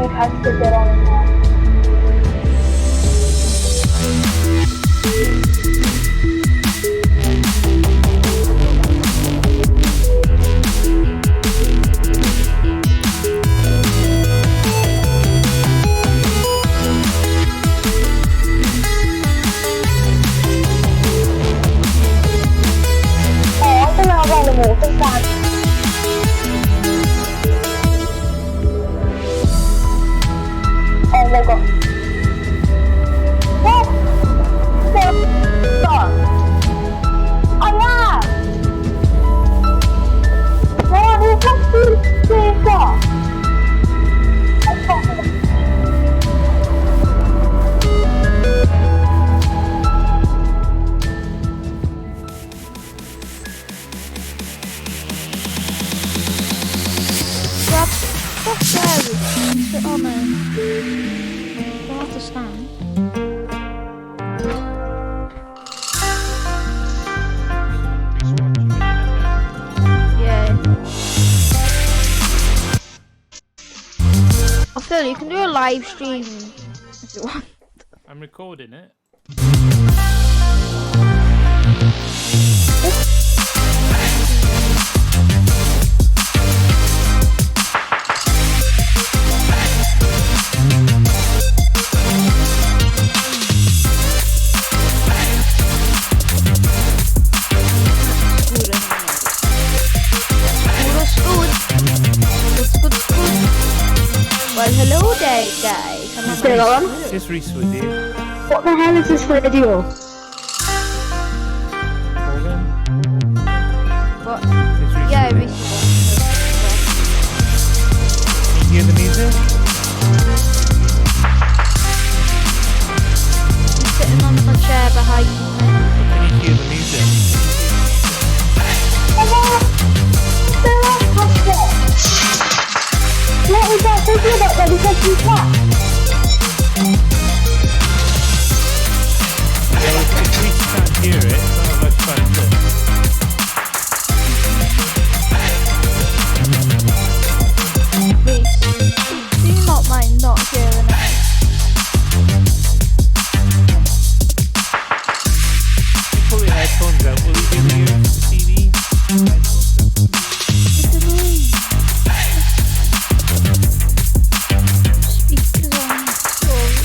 we've had to get on in there. Oh my god. What? No. I am. Man, you have to take off. I can't. Sit on it. Don't have to stand. Yeah. I feel you can do a live stream if you want. I'm recording it. Well, hello there, guys. I'm Still on? Just Reese with you. What the hell is this video? What? Just Reese Yeah, with Reese. you. Hear the music? He's sitting on the chair behind me. Can you hear the music? What was that thinking about that? Because you can't. Yeah, if Reese can't hear it, it's not much fun, is it? Reese, do you not mind not hearing it? Pull your headphones out, will you give me your TV? It's annoying. Speakers on. Sorry.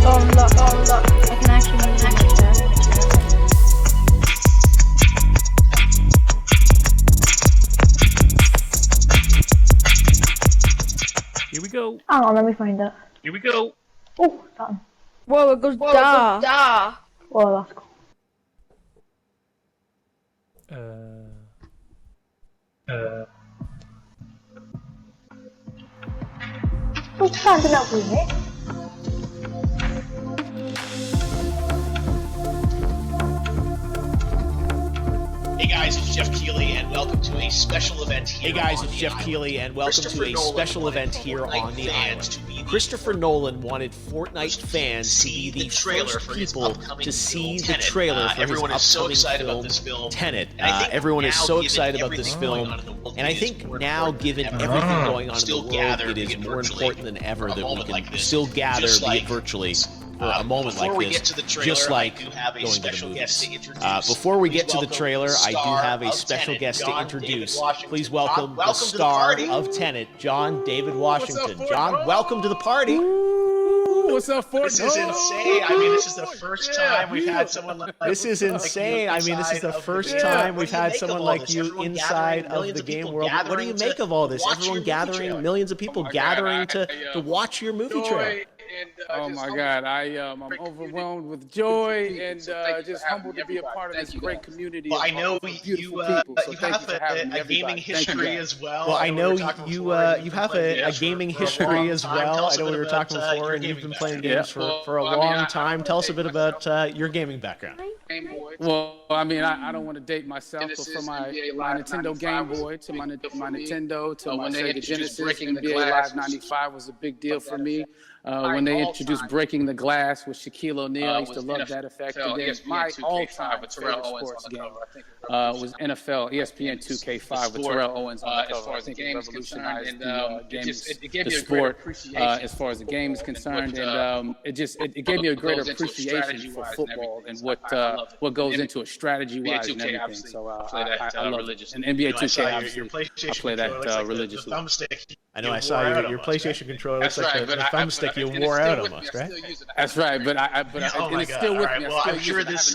I can actually move the chair. Here we go. Hang on, let me find it. Here we go. Oh, done. Whoa, it goes da. Well, that's cool. What's standing up with it? Hey guys, it's Jeff Keighley, and welcome to a special event here. Hey guys, on it's the Jeff island. Keighley, and welcome to a special event here on the island. Christopher Nolan wanted Fortnite fans to be the first people to see the trailer for Everyone is his so upcoming excited about this film. Tenet. And I think Everyone is now, so given excited about everything this going film, on in the world, and I it is think more now, important given than ever everything going on in still the gather world, it is be it more virtually important than ever for a that we moment can like this. still gather, Just be like, it virtually, for a moment before like we this, get to the trailer, just like I do have a going to the special guest to movies. introduce. Before we get Please to the welcome trailer, the I do star have a of special Tenet, guest to John introduce. David Washington. Please John, welcome the welcome to the star party. of Tenet, John David Washington. John, welcome to the party. What's up, Fortnite? This is insane. I mean, this is the first time we've had someone like This is insane. I mean, this is the first time we've had someone like you inside of the game world. What do you make of all this? Everyone gathering, millions of people gathering to watch your movie trailer. Oh my God, I'm overwhelmed with joy and just humbled to be a part of this great community. Well, I know of you beautiful people. So you thank have you for having me, a gaming everybody. Thank you, history guys. as well. Well, I know we were talking you before, you have played a games gaming for a history long as time. well. Tell us I know a we bit were talking about, before, your and you've gaming been playing background. games for a long time. Tell us a bit about your gaming background. Well, I mean, I don't want to date myself, but from my Nintendo Game Boy to my Nintendo to my Sega Genesis, NBA Live 95 was a big deal for me. When they introduced Breaking the Glass with Shaquille O'Neal, I used to love that effect. And then my all-time favorite sports game was NFL ESPN 2K5 with Terrell Owens on the cover. I think it revolutionized the sport as far as the game is concerned, and it gave me a greater appreciation for football and what goes into it strategy-wise and everything. So I love it. And NBA 2K, obviously, I play that religiously. I know I saw your PlayStation controller looks like the thumbstick you wore out almost, right? That's right, but it's still with me. Well, I'm sure this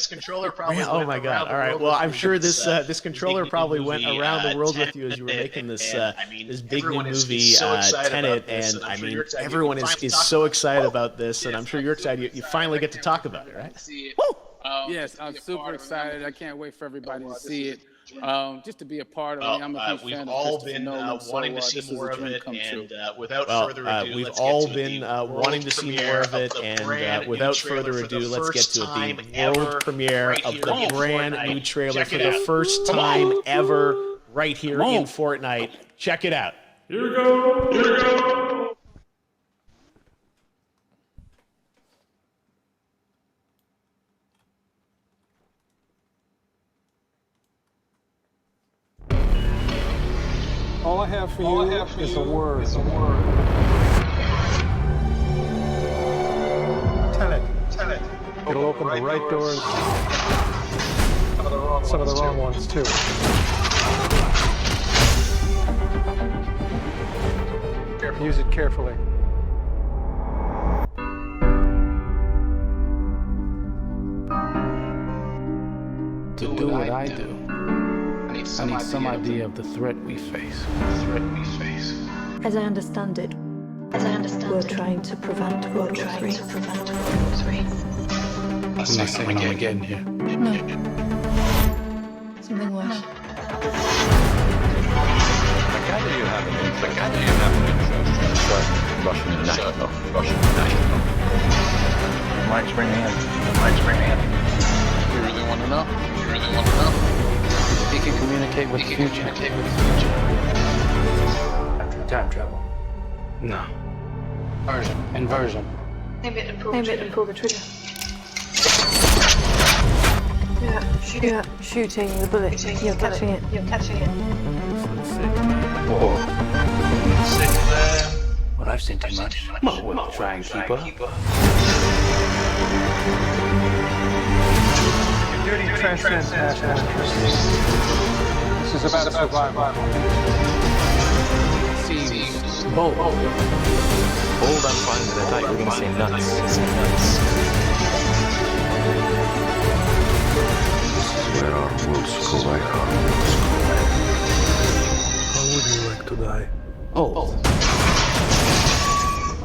controller probably. Oh my God! All right. Well, I'm sure this controller probably went around the world with you as you were making this this big new movie, Tennet, and I mean everyone is so excited about this, and I'm sure you're excited. You finally get to talk about it, right? Woo! Yes, I'm super excited. I can't wait for everybody to see it. Just to be a part of it. I'm a huge fan of all been wanting to see more of it, and without further ado, we've all been wanting to see more of it, and without further ado, let's get to it. The world premiere of the brand new trailer for the first time ever, right here in Fortnite. Check it out. Here we go. Here we go. All I have for you is a word. Tennet. It'll open the right doors. Some of the wrong ones too. Use it carefully. To do what I do, I need some idea of the threat we face. As I understand it, we're trying to prevent World War III. I'm not saying Armageddon here. No. Something worse. I gather you have an interest in certain Russian national. Mike's bringing in. You really want to know? He can communicate with the future. Time travel. No. Inversion. Maybe it and pull the trigger. Yeah, shooting the bullet. You're catching it. Well, I've seen too much. Well, we'll try and keep up. Your duty transcends national interests. This is about survival. Seems bold. Bold, I'm fine with it. I thought you were going to say nuts. This is where our worlds collide. How would you like to die? Oh.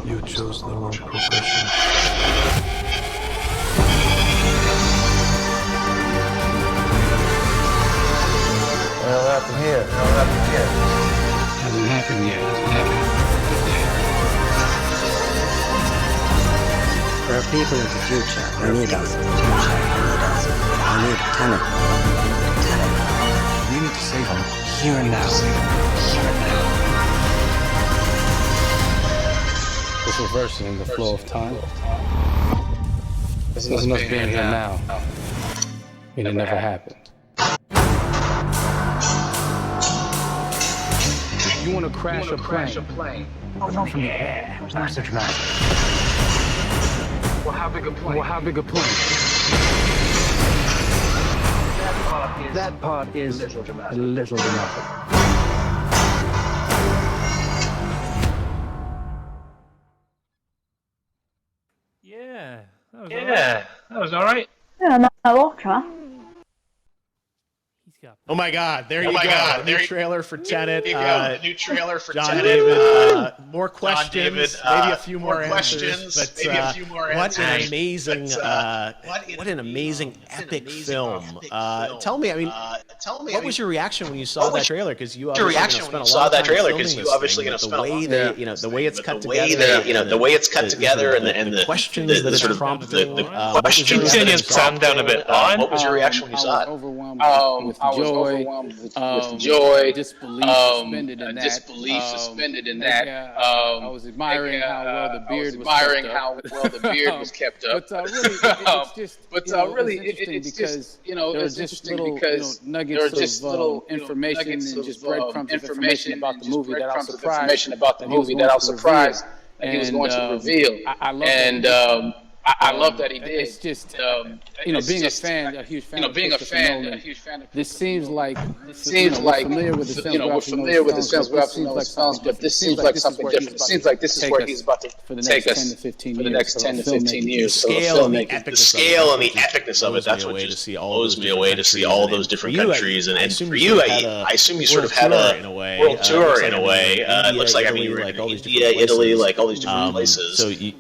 You chose the wrong profession. What'll happen here? Hasn't happened yet. There are people in the future who need us. I need Tennet. We need to save them here and now. It's reversing the flow of time. Doesn't us being here now mean it never happened. You want to crash a plane? Oh, not from the air. It's not so dramatic. Well, how big a plane? That part is a little dramatic. Yeah, that was all right. Yeah, not a lot, huh? He's Oh my God! There you go. The new trailer for Tenet. The new trailer for John Tenet. David. More questions. Maybe a few more answers. But maybe a few more what answers. an amazing, what an amazing epic film. Tell me, I mean, what was your reaction when you saw that trailer? Because you obviously spent a lot of time filming this thing. The way they, the way it's cut together, the way it's cut together, and the questions that it's prompting. The questions that it's sound down a bit on. What was your reaction when you saw it? Overwhelmed with I was joy, overwhelmed with joy, disbelief suspended in that. I was admiring how well the beard was kept up. But really, it's just, it's interesting because nuggets of information and just breadcrumbs of information about the movie that I was surprised that he was going to reveal. I love that he did. It's just, being a fan, a huge fan of Nolan. This seems like we're familiar with the films, but this seems like something different. It seems like this is where he's about to take us for the next 10 to 15 years. The scale and the epicness of it, that's what just blows me away to see all those different countries. And for you, I assume you sort of had a world tour in a way. It looks like, you were in India, Italy, like all these different places. So you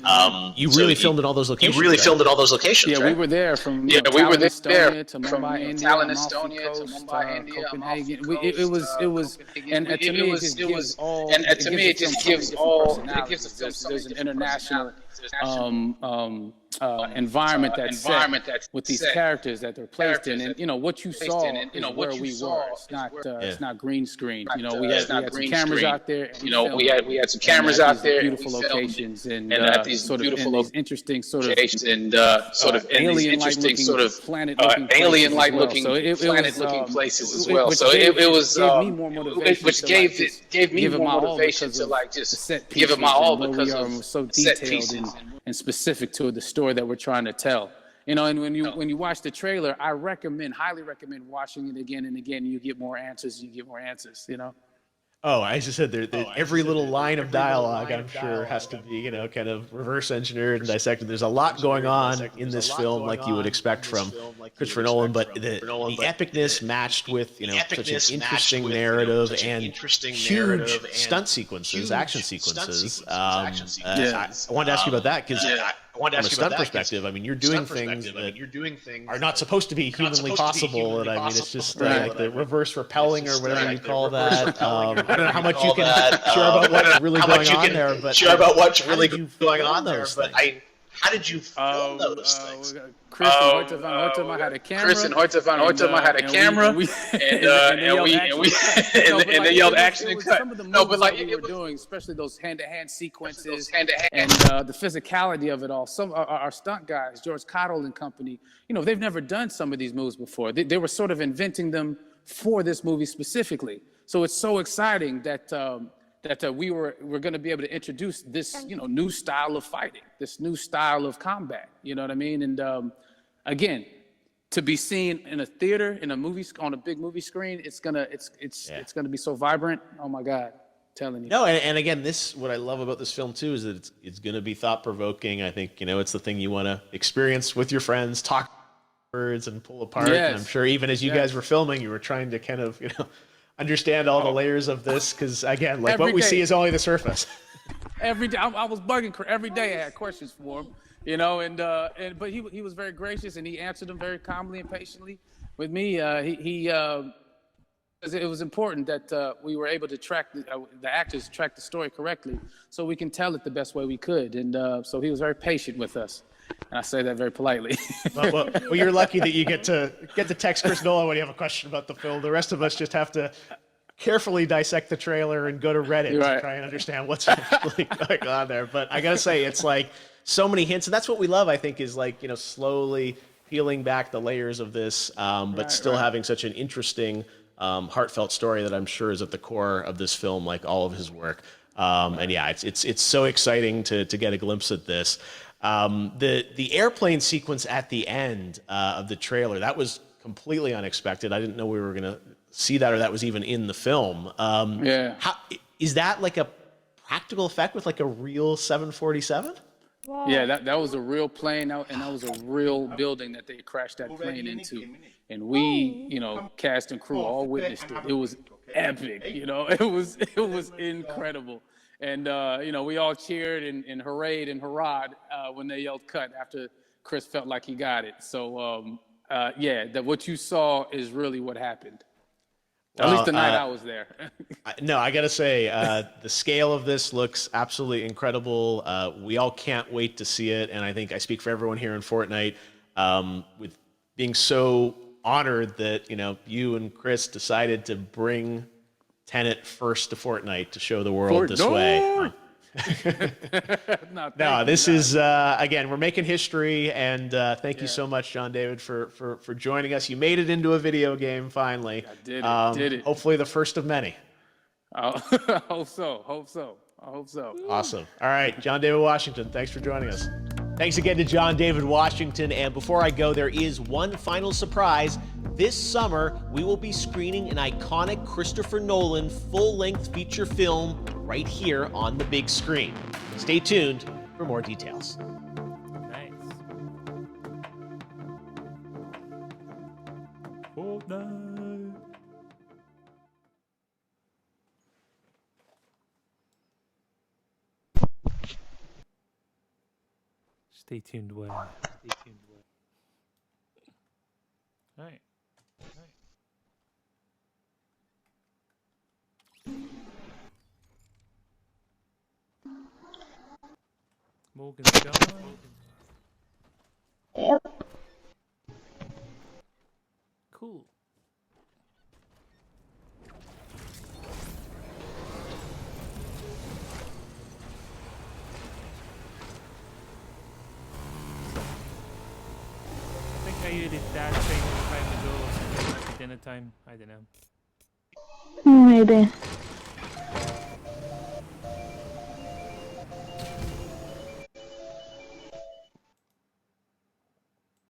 really filmed in all those locations. You really filmed in all those locations, yeah, right? we were there from we were there to Mumbai, India, Copenhagen. It was, and to me it just gives the film there's an international environment that's set with these characters that they're placed in, and what you saw is where we were. It's not green screen. We had some cameras out there. We had some cameras out there. Beautiful locations and at these sort of beautiful interesting sort of alien-like looking planet-looking looking planet-looking places as well. So it was which gave me more motivation to like just give it my all because of so detailed and specific to the story that we're trying to tell. And when you watch the trailer, I highly recommend watching it again and again. You get more answers. Oh, I just said every little line of dialogue, I'm sure, has to be, kind of reverse engineered and dissected. There's a lot going on in this film, like you would expect from Christopher Nolan, but the epicness matched with, such an interesting narrative and huge stunt sequences, action sequences. I wanted to ask you about that because from a stunt perspective, I mean, you're doing things that are not supposed to be humanly possible, and I mean, it's just like the reverse repelling or whatever you call that. I don't know how much you can share about what's really going on there, but how did you film those things? Chris and Hoyte van Hoytema had a camera, and they yelled action and cut. No, but like we were doing, especially those hand-to-hand sequences and the physicality of it all. Some our stunt guys, George Cottle and company, they've never done some of these moves before. They were sort of inventing them for this movie specifically. So it's so exciting that we're going to be able to introduce this new style of fighting, this new style of combat. You know what I mean? And again, to be seen in a theater, in a movie, on a big movie screen, it's gonna be so vibrant. Oh my God, telling you. No, and again, what I love about this film too is that it's gonna be thought provoking. I think it's the thing you want to experience with your friends, talk words, and pull apart. Yes. And I'm sure even as you guys were filming, you were trying to kind of understand all the layers of this, because again, like what we see is only the surface. Every day, I was bugging every day. I had questions for him, but he was very gracious and he answered them very calmly and patiently with me. It was important that we were able to track the actors track the story correctly, so we can tell it the best way we could. And so he was very patient with us. And I say that very politely. well, you're lucky that you get to text Chris Nolan when you have a question about the film. The rest of us just have to carefully dissect the trailer and go to Reddit to try and understand what's actually going on there. But I gotta say, it's like so many hints, and that's what we love. I think is like slowly peeling back the layers of this, but still having such an interesting, heartfelt story that I'm sure is at the core of this film, like all of his work. And yeah, it's so exciting to get a glimpse at this. The airplane sequence at the end of the trailer, that was completely unexpected. I didn't know we were going to see that, or that was even in the film. Yeah. Is that like a practical effect with like a real 747? Wow. Yeah, that was a real plane out, and that was a real building that they crashed that plane into. And we, cast and crew all witnessed it. It was epic, it was incredible. And we all cheered and hurrayed and hurrahed when they yelled cut after Chris felt like he got it. So that what you saw is really what happened. At least the night I was there. No, I got to say, the scale of this looks absolutely incredible. We all can't wait to see it. And I think I speak for everyone here in Fortnite with being so honored that, you and Chris decided to bring Tennet first to Fortnite to show the world this way. No, this is, again, we're making history, and thank you so much, John David, for joining us. You made it into a video game, finally. I did it. Hopefully the first of many. I hope so. Awesome. All right, John David Washington, thanks for joining us. Thanks again to John David Washington, and before I go, there is one final surprise. This summer, we will be screening an iconic Christopher Nolan full-length feature film right here on the big screen. Stay tuned for more details. Nice. Fortnite. Stay tuned, Will. All right. Morgan's gone. Yep. Cool. I think I did that thing a time ago, or something like dinner time. I don't know. Maybe.